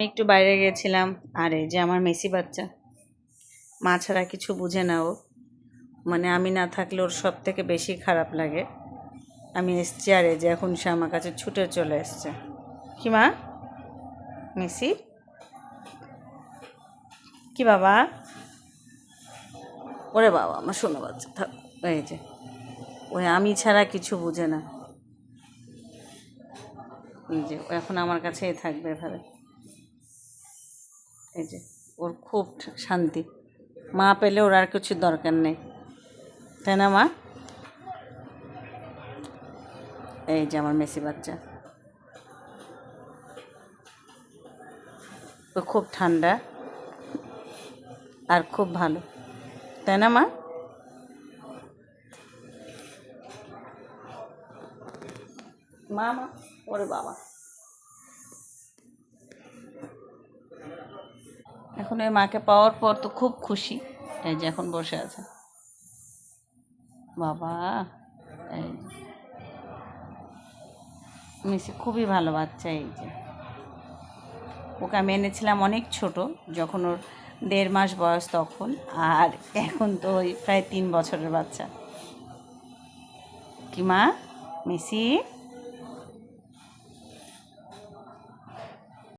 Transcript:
একটু বাইরে গেছিলাম, আর এই যে আমার মেসি বাচ্চা, মা ছাড়া কিছু বুঝে না ও। মানে আমি না থাকলে ওর সব থেকে বেশি খারাপ লাগে। আমি এসছি, আর এই যে এখন সে আমার কাছে ছুটে চলে এসছে। কি মা? মেসি কি বাবা? ওরে বাবা, আমার শোনো বাচ্চা থাক। এই যে ওই আমি ছাড়া কিছু বুঝে না। এই যে ও এখন আমার কাছেই থাকবে এভাবে। এই যে ওর খুব শান্তি, মা পেলে ওর আর কিছু দরকার নেই, তাই না মা? এই যে আমার মেসি বাচ্চা, ও খুব ঠান্ডা আর খুব ভালো, তাই না মা? মা মা ওরে বাবা, এখন ওই মাকে পাওয়ার পর তো খুব খুশি। এই যে এখন বসে আছে বাবা। এই যে মিসি খুবই ভালো বাচ্চা। এই যে ওকে আমি এনেছিলাম অনেক ছোট, যখন ওর 1.5 মাস বয়স তখন, আর এখন তো ওই প্রায় 3 বছরের বাচ্চা। কি মা? মেসি